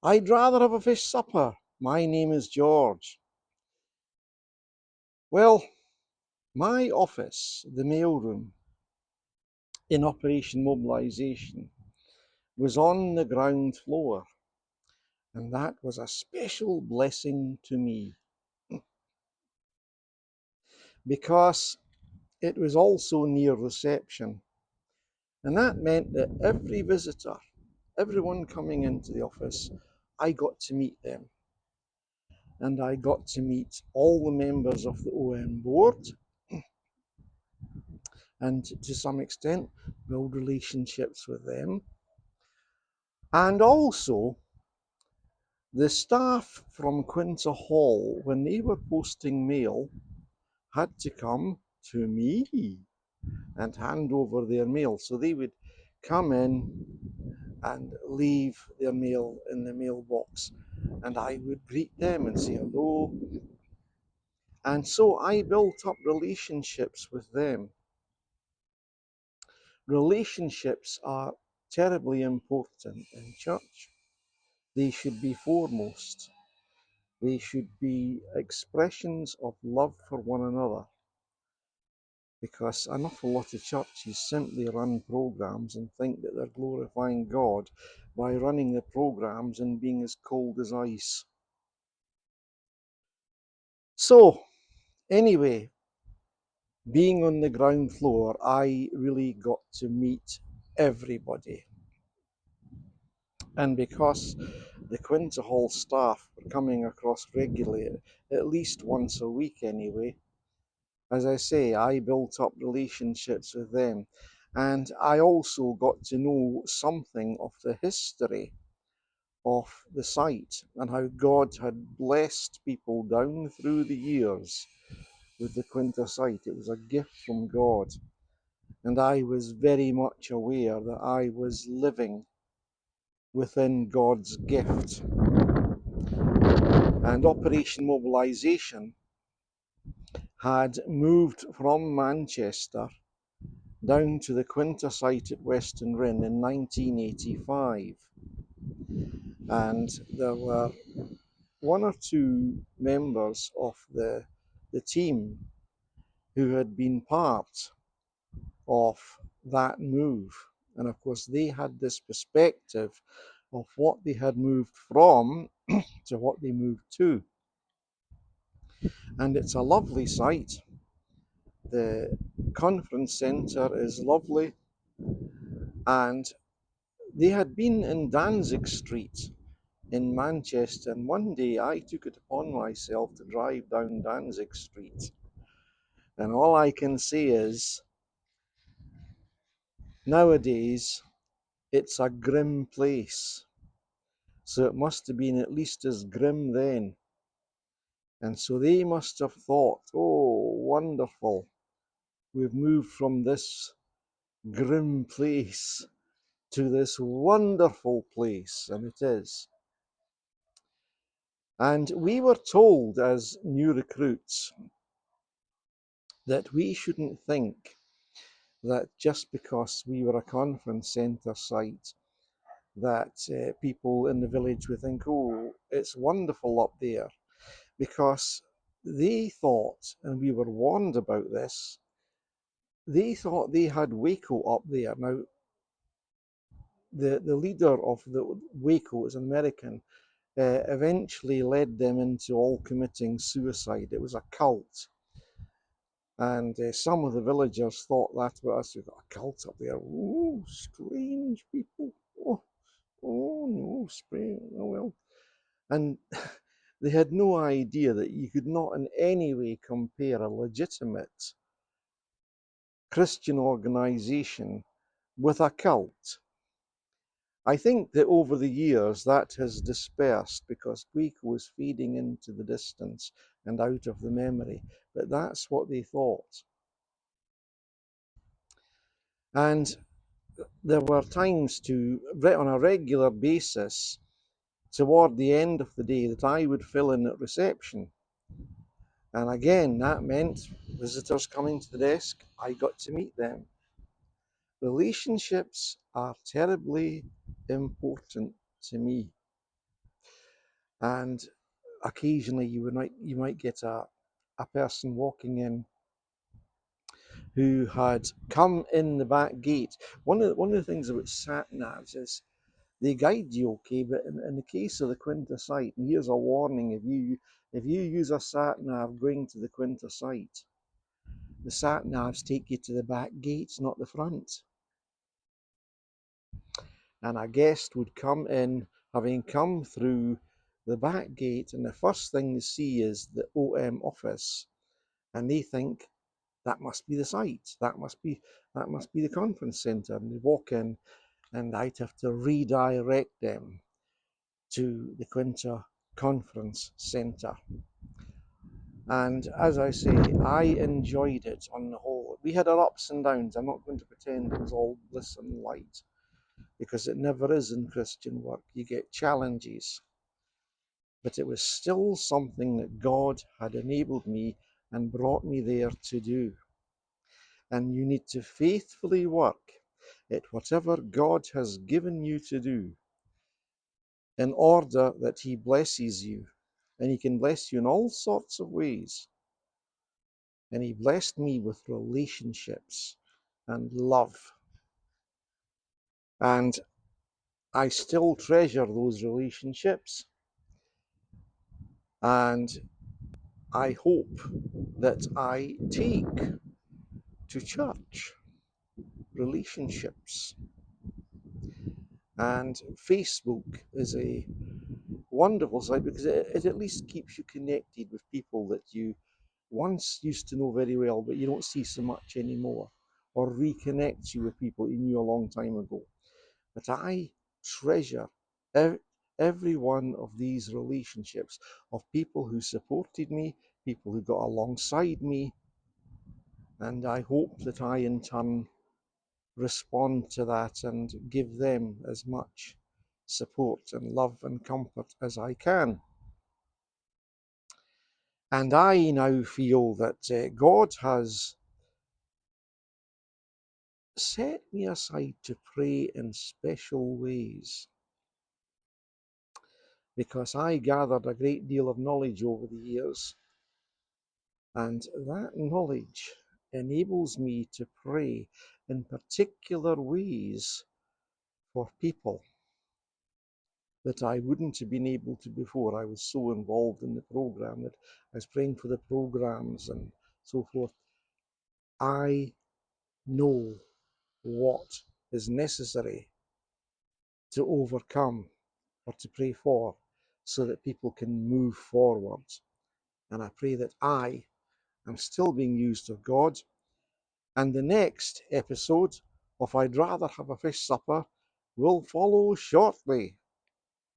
I'd rather have a fish supper. My name is George. Well, my office, the mailroom, in Operation Mobilisation, was on the ground floor, and that was a special blessing to me because it was also near reception, and that meant that every visitor, everyone coming into the office, I got to meet them, and I got to meet all the members of the OM board, and to some extent build relationships with them. And also the staff from Quinta Hall, when they were posting mail, had to come to me and hand over their mail. So they would come in and leave their mail in the mailbox, and I would greet them and say hello. And so I built up relationships with them. Relationships are terribly important in church. They should be foremost. They should be expressions of love for one another, because an awful lot of churches simply run programs and think that they're glorifying God by running the programs and being as cold as ice. So, anyway, being on the ground floor, I really got to meet everybody. And because the Quinta Hall staff were coming across regularly, at least once a week anyway, as I say, I built up relationships with them. And I also got to know something of the history of the site and how God had blessed people down through the years with the Quinta site. It was a gift from God. And I was very much aware that I was living within God's gift. And Operation Mobilisation had moved from Manchester down to the Quinta site at Weston Wren in 1985. And there were one or two members of the team who had been part of that move. And of course, they had this perspective of what they had moved from to what they moved to. And it's a lovely site. The conference centre is lovely, and they had been in Danzig Street in Manchester, and one day I took it upon myself to drive down Danzig Street. And all I can say is, nowadays, it's a grim place. So it must have been at least as grim then. And so they must have thought, oh, wonderful, we've moved from this grim place to this wonderful place, and it is. And we were told as new recruits that we shouldn't think that just because we were a conference centre site, that people in the village would think, oh, it's wonderful up there, because they thought, and we were warned about this, they thought they had Waco up there. Now, the leader of the Waco is an American, eventually led them into all committing suicide. It was a cult. And some of the villagers thought that about us. We've got a cult up there. Oh, strange people. Oh no, strange. Oh well. And they had no idea that you could not in any way compare a legitimate Christian organization with a cult. I think that over the years that has dispersed because Waco is fading into the distance and out of the memory. But that's what they thought. And there were times on a regular basis, toward the end of the day, that I would fill in at reception. And again, that meant visitors coming to the desk, I got to meet them. Relationships are terribly important to me. And occasionally you might get a person walking in who had come in the back gate. One of the things about sat navs is they guide you okay, but in the case of the Quinta site, and here's a warning: if you use a sat nav going to the Quinta site, the sat navs take you to the back gates, not the front. And a guest would come in having come through the back gate, and the first thing they see is the OM office, and they think that must be the site, that must be the conference centre, and they walk in, and I'd have to redirect them to the Quinta Conference Centre. And as I say, I enjoyed it on the whole. We had our ups and downs. I'm not going to pretend it was all bliss and light, because it never is in Christian work. You get challenges. But it was still something that God had enabled me and brought me there to do. And you need to faithfully work at whatever God has given you to do in order that He blesses you. And He can bless you in all sorts of ways. And He blessed me with relationships and love. And I still treasure those relationships. And I hope that I take to church relationships. And Facebook is a wonderful site because it at least keeps you connected with people that you once used to know very well, but you don't see so much anymore, or reconnects you with people you knew a long time ago. But I treasure every one of these relationships of people who supported me, people who got alongside me, and I hope that I in turn respond to that and give them as much support and love and comfort as I can. And I now feel that God has set me aside to pray in special ways, because I gathered a great deal of knowledge over the years, and that knowledge enables me to pray in particular ways for people that I wouldn't have been able to before. I was so involved in the program that I was praying for the programs and so forth. I know what is necessary to overcome or to pray for so that people can move forward. And I pray that I am still being used of God. And the next episode of I'd Rather Have a Fish Supper will follow shortly.